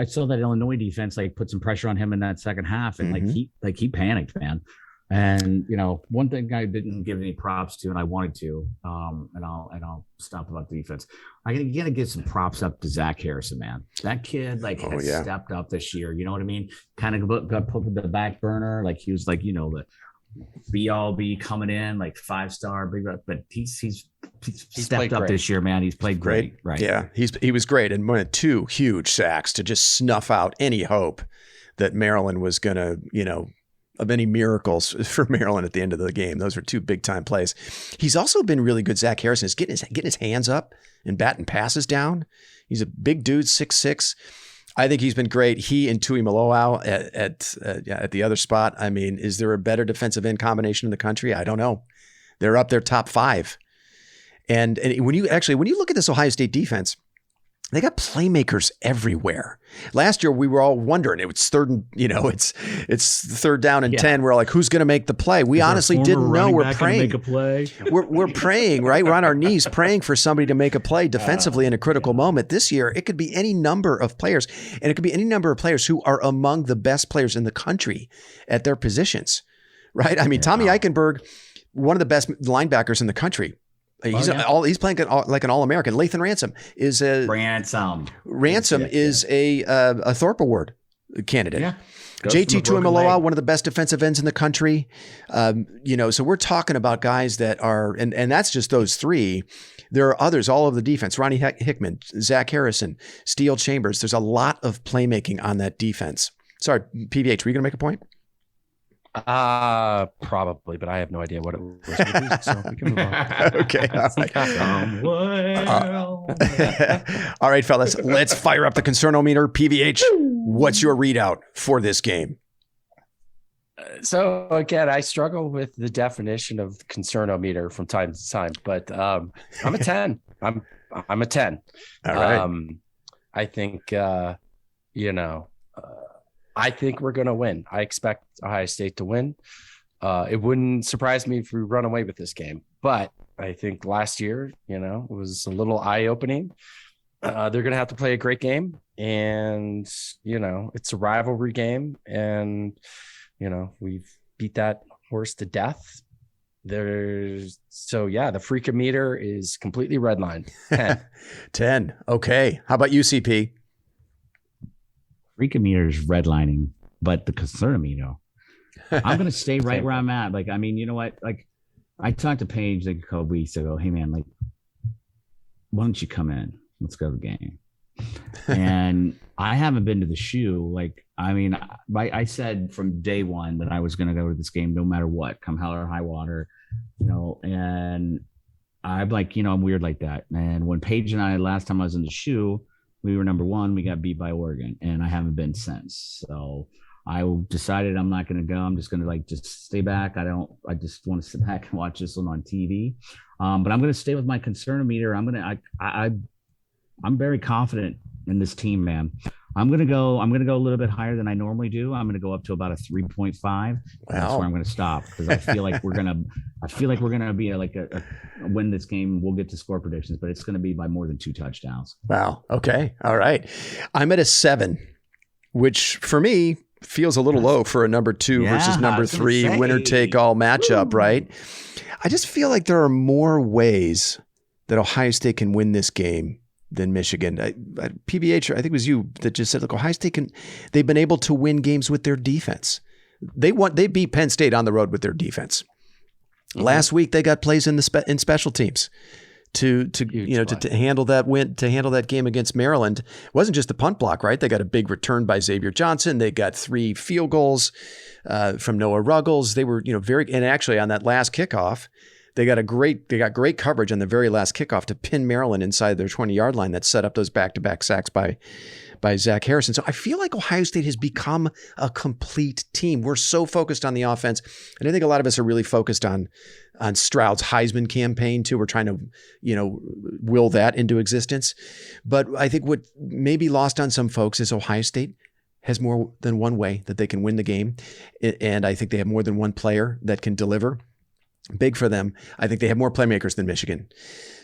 saw that Illinois defense like put some pressure on him in that second half, and he panicked, man. And, you know, one thing I didn't give any props to, and I wanted to, and I'll stop about the defense. I gotta give some props up to Zach Harrison, man. That kid has stepped up this year. You know what I mean? Kind of got put in the back burner. Like he was like, you know, the be coming in like 5-star, but he's stepped up this year, man. He's played great. Right? Yeah, he was great, and won 2 huge sacks to just snuff out any hope that Maryland was gonna, you know, of any miracles for Maryland at the end of the game. Those are 2 big time plays. He's also been really good. Zach Harrison is getting his hands up and batting passes down. He's a big dude, 6'6". I think he's been great. He and Tui Maloau at the other spot. I mean, is there a better defensive end combination in the country? I don't know. They're up there top 5. And when you look at this Ohio State defense, they got playmakers everywhere. Last year, we were all wondering. It was it's third down and 10. We're like, who's going to make the play? We honestly didn't know. We're praying. Make a play? We're praying, right? We're on our knees praying for somebody to make a play defensively in a critical moment. This year, it could be any number of players, and it could be any number of players who are among the best players in the country at their positions, right? I mean, Tommy Eichenberg, one of the best linebackers in the country. He's playing like an All-American. Lathan Ransom is a Thorpe Award candidate. Yeah. JT Tuimoloau, one of the best defensive ends in the country. You know, so we're talking about guys that are, and that's just those 3. There are others all over the defense. Ronnie Hickman, Zach Harrison, Steele Chambers. There's a lot of playmaking on that defense. Sorry, PVH, were you going to make a point? Probably, but I have no idea what it was. So we can move on. Okay. All right. All right, fellas, let's fire up the concernometer. PVH, what's your readout for this game? So again, I struggle with the definition of concernometer from time to time, but I'm a 10. I'm a 10. All right. I think I think we're going to win. I expect Ohio State to win. It wouldn't surprise me if we run away with this game, but I think last year, you know, was a little eye-opening. They're going to have to play a great game, and, you know, it's a rivalry game, and, you know, we've beat that horse to death The freakometer is completely redlined. 10. 10. Okay. How about you, CP? Freakometer is redlining, but the concernometer, I'm going to stay right where I'm at. Like, I mean, you know what? Like, I talked to Paige like a couple weeks ago. Hey, man, like, why don't you come in? Let's go to the game. And I haven't been to the shoe. Like, I mean, I said from day one that I was going to go to this game no matter what, come hell or high water, you know. And I'm like, you know, I'm weird like that. And when Paige and I, last time I was in the shoe, we were number one. We got beat by Oregon, and I haven't been since. So I decided I'm not going to go. I'm just going to like just stay back. I just want to sit back and watch this one on TV. But I'm going to stay with my concernometer. I'm very confident in this team, man. I'm going to go a little bit higher than I normally do. I'm going to go up to about a 3.5. Wow. That's where I'm going to stop, because I feel like we're going to be a win this game. We'll get to score predictions, but it's going to be by more than 2 touchdowns. Wow. Okay. All right. I'm at a 7, which for me feels a little low for a number 2 versus number 3 winner take all matchup. Woo. Right. I just feel like there are more ways that Ohio State can win this game than Michigan. PBH, I think it was you that just said, look, Ohio State they've been able to win games with their defense. They beat Penn State on the road with their defense. Mm-hmm. Last week they got plays in special teams to handle that game against Maryland. It wasn't just the punt block, right? They got a big return by Xavier Johnson. They got 3 field goals from Noah Ruggles. They were, and actually on that last kickoff, they got great coverage on the very last kickoff to pin Maryland inside their 20-yard line that set up those back-to-back sacks by Zach Harrison. So I feel like Ohio State has become a complete team. We're so focused on the offense, and I think a lot of us are really focused on Stroud's Heisman campaign too. We're trying to, will that into existence. But I think what may be lost on some folks is Ohio State has more than one way that they can win the game, and I think they have more than one player that can deliver. Big for them. I think they have more playmakers than Michigan.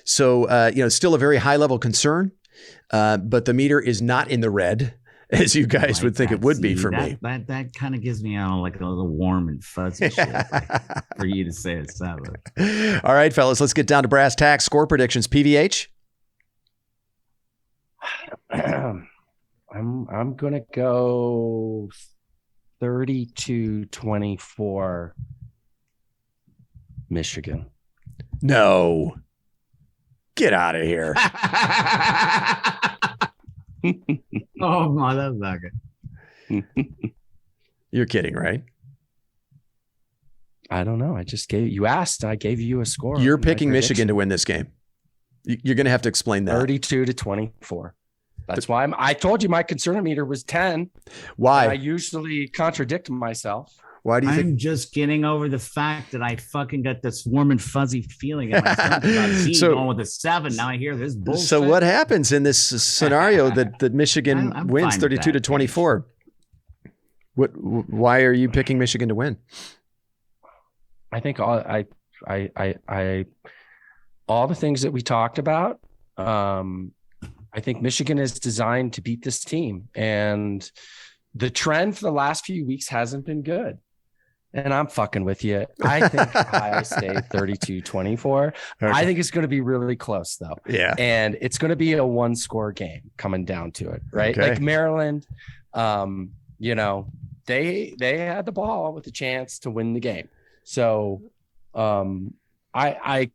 So, still a very high level concern, but the meter is not in the red as you guys would think it would be for me. That kind of gives me like a little warm and fuzzy shit for you to say it's 7. All right, fellas, let's get down to brass tacks. Score predictions. PVH? I'm going to go 32-24. Michigan. No. Get out of here. Oh, my, that's not good. You're kidding, right? I don't know. I gave you a score. You're picking Michigan to win this game. You're going to have to explain that. 32-24. That's why I told you my concernometer was 10. Why? I usually contradict myself. Why do you think? I'm just getting over the fact that I fucking got this warm and fuzzy feeling in my stomach about going with a 7. Now I hear this bullshit. So what happens in this scenario that Michigan wins 32-24? Why are you picking Michigan to win? I think all the things that we talked about. I think Michigan is designed to beat this team, and the trend for the last few weeks hasn't been good. And I'm fucking with you. I think Ohio State 32-24. Okay. I think it's going to be really close, though. Yeah. And it's going to be a 1-score game coming down to it, right? Okay. Like Maryland, they had the ball with a chance to win the game. So I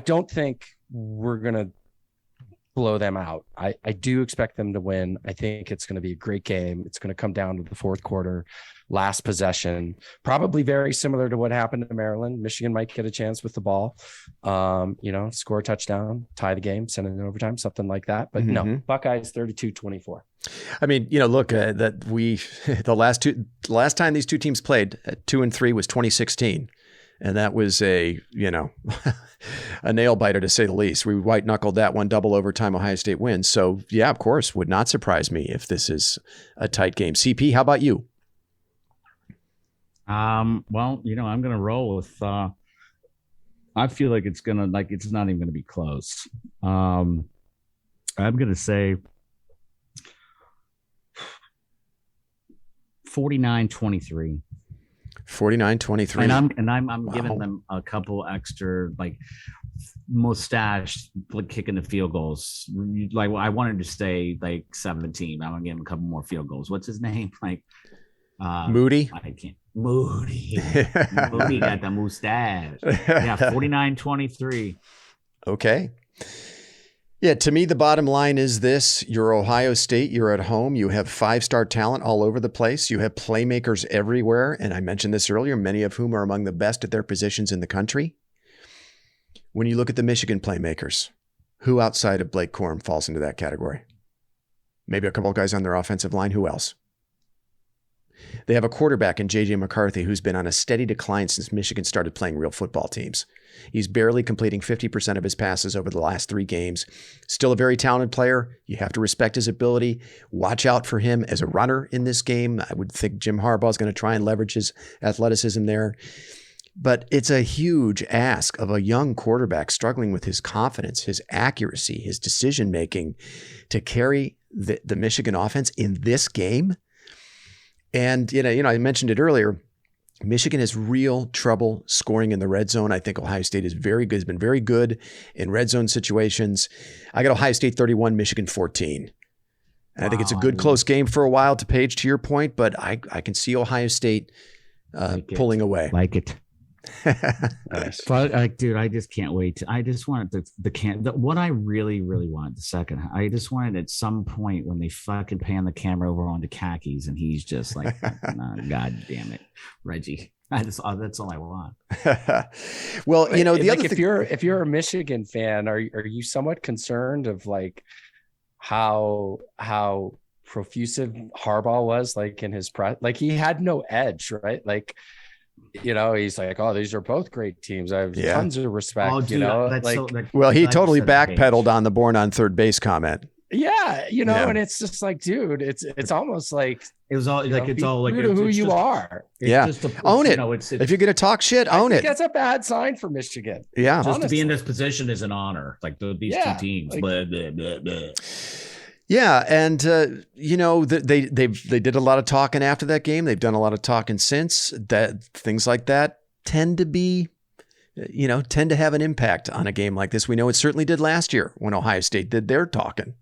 don't think we're going to blow them out. I do expect them to win. I think it's going to be a great game. It's going to come down to the fourth quarter, last possession, probably very similar to what happened to Maryland. Michigan might get a chance with the ball, score a touchdown, tie the game, send it in overtime, something like that. But no, Buckeyes 32-24. I mean, look, the last time these two teams played at 2-3 was 2016. And that was a nail biter to say the least. We white knuckled that one, double overtime, Ohio State wins. So yeah, of course, would not surprise me if this is a tight game. CP, how about you? Well, I'm going to roll with, I feel like it's not even going to be close. I'm going to say 49-23. 49-23. And I'm giving them a couple extra like mustache like kicking the field goals. Like I wanted to stay like 17. I'm gonna give him a couple more field goals. What's his name? Like Moody. I can't. Moody got the mustache. Yeah, 49-23. Okay. Yeah, to me, the bottom line is this. You're Ohio State. You're at home. You have 5-star talent all over the place. You have playmakers everywhere. And I mentioned this earlier, many of whom are among the best at their positions in the country. When you look at the Michigan playmakers, who outside of Blake Corum falls into that category? Maybe a couple of guys on their offensive line. Who else? They have a quarterback in J.J. McCarthy who's been on a steady decline since Michigan started playing real football teams. He's barely completing 50% of his passes over the last 3 games. Still a very talented player. You have to respect his ability. Watch out for him as a runner in this game. I would think Jim Harbaugh is going to try and leverage his athleticism there. But it's a huge ask of a young quarterback struggling with his confidence, his accuracy, his decision-making to carry the Michigan offense in this game. And, I mentioned it earlier, Michigan has real trouble scoring in the red zone. I think Ohio State is very good, has been very good in red zone situations. I got Ohio State 31, Michigan 14. And I think it's a good close game for a while, to Paige, to your point, but I can see Ohio State pulling away. Like it. Nice. But dude, I just can't wait. I just wanted what I really, really wanted the second. I just wanted at some point when they fucking pan the camera over onto khakis and he's just like, God damn it, Reggie. That's all I want. Well, the like other thing, if you're a Michigan fan, are you somewhat concerned of like how profusive Harbaugh was like in his press? Like he had no edge, right? Like. He's like, oh, these are both great teams. I have tons of respect. Oh, dude, well, he totally backpedaled on the born on third base comment. Yeah, and it's just like, dude, it's almost like it was all like it's all like who you are. Yeah, own it. If you're gonna talk shit, own it. That's a bad sign for Michigan. Yeah, just to be in this position is an honor. Like these 2 teams. Like, blah, blah, blah, blah. Yeah, and they did a lot of talking after that game. They've done a lot of talking since. That things like that tend to have an impact on a game like this. We know it certainly did last year when Ohio State did their talking,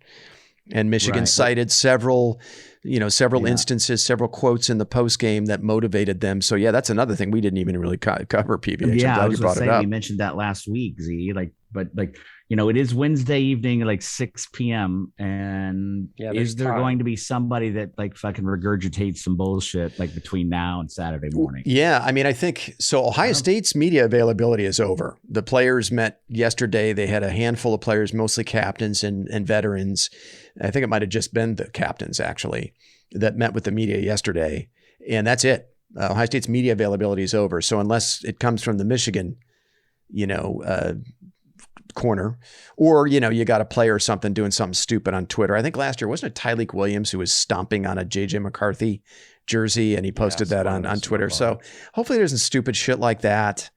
and Michigan cited several instances, several quotes in the post game that motivated them. So yeah, that's another thing we didn't even really cover. PBH. Yeah, I'm glad you brought it up. We mentioned that last week, Z. It is Wednesday evening at like 6 p.m. And is there going to be somebody that like fucking regurgitates some bullshit like between now and Saturday morning? Yeah. I mean, I think so. Ohio State's media availability is over. The players met yesterday. They had a handful of players, mostly captains and veterans. I think it might have just been the captains actually that met with the media yesterday. And that's it. Ohio State's media availability is over. So unless it comes from the Michigan, corner, or you got a player or something doing something stupid on Twitter. I think last year wasn't it Tyleek Williams who was stomping on a JJ McCarthy jersey and he posted that on Twitter. So hopefully there's some stupid shit like that.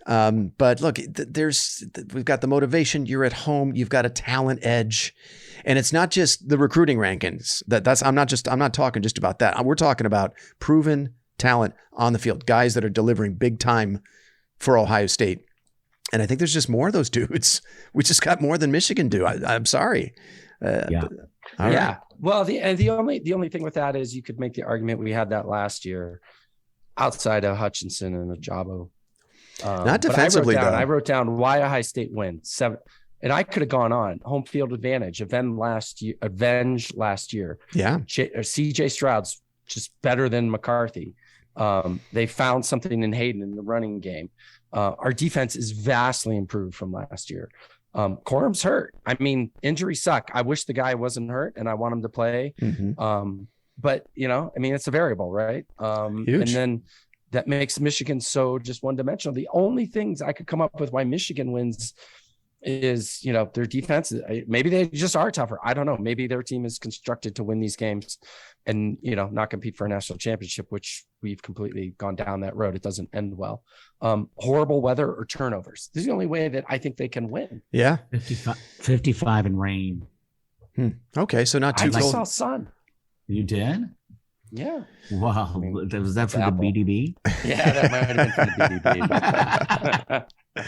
But look, we've got the motivation. You're at home. You've got a talent edge, and it's not just the recruiting rankings. I'm not talking just about that. We're talking about proven talent on the field, guys that are delivering big time for Ohio State. And I think there's just more of those dudes. We just got more than Michigan do. I'm sorry. Yeah. Right. Well, the only thing with that is you could make the argument we had that last year outside of Hutchinson and Ajabo. Not defensively, though. I wrote down why Ohio State wins 7. And I could have gone on home field advantage, avenge last year. Yeah. CJ Stroud's just better than McCarthy. They found something in Hayden in the running game. Our defense is vastly improved from last year. Corum's hurt. I mean, injuries suck. I wish the guy wasn't hurt and I want him to play. Mm-hmm. But it's a variable, right? Huge. And then that makes Michigan so just one dimensional. The only things I could come up with why Michigan wins is, their defense. Maybe they just are tougher. I don't know. Maybe their team is constructed to win these games and, not compete for a national championship, which we've completely gone down that road. It doesn't end well. Horrible weather or turnovers. This is the only way that I think they can win. Yeah. 55 and rain. Okay. So not too cold. I saw sun. You did? Yeah. Wow. Was that for the BDB? Yeah, that might have been for the BDB.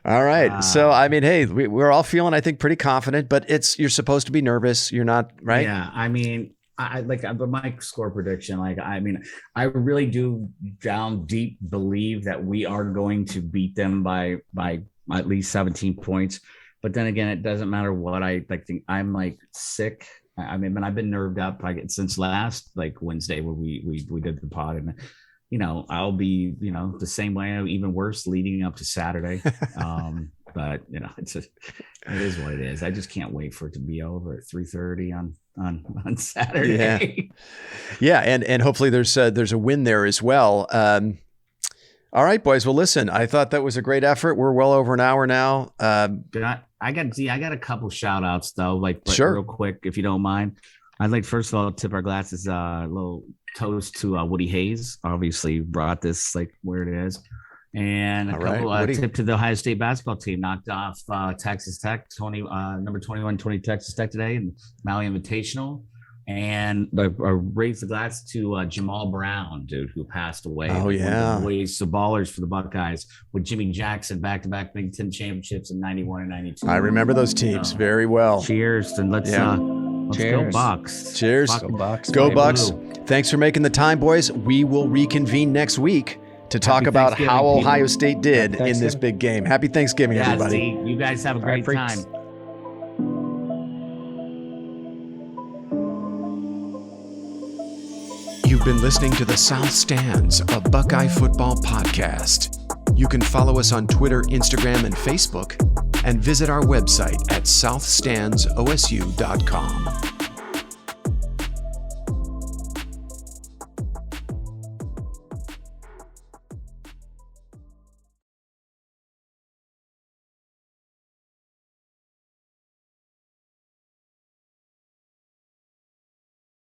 All right. So, I mean, hey, we're all feeling, I think, pretty confident, but you're supposed to be nervous. You're not, right? Yeah. I mean, I like my score prediction. Like, I mean, I really do down deep believe that we are going to beat them by at least 17 points. But then again, it doesn't matter what I think. I'm like sick. I mean, I've been nerved up since last Wednesday where we did the pod, and I'll be the same way, even worse leading up to Saturday. But it is what it is. I just can't wait for it to be over at 3:30 on Saturday. Yeah, and hopefully there's a win there as well. All right, boys. Well, listen, I thought that was a great effort. We're well over an hour now. I got a couple shout outs though, sure. Real quick, if you don't mind. I'd like, first of all, tip our glasses, a little toast to Woody Hayes. Obviously brought this where it is. And a couple tip to the Ohio State basketball team, knocked off Texas Tech, number 21, Texas Tech today in Maui Invitational. And raise the glass to Jamal Brown, dude, who passed away. Oh, yeah. Boys, the ballers for the Buckeyes with Jimmy Jackson, back-to-back Big Ten championships in 91 and 92. I remember those teams very well. Cheers, and let's go Bucks. Cheers. Go Bucks. Go Bucks. Thanks for making the time, boys. We will reconvene next week to talk about how Ohio State did in this big game. Happy Thanksgiving, everybody. See, you guys have a great time. You've been listening to the South Stands, a Buckeye football podcast. You can follow us on Twitter, Instagram, and Facebook, and visit our website at southstandsosu.com.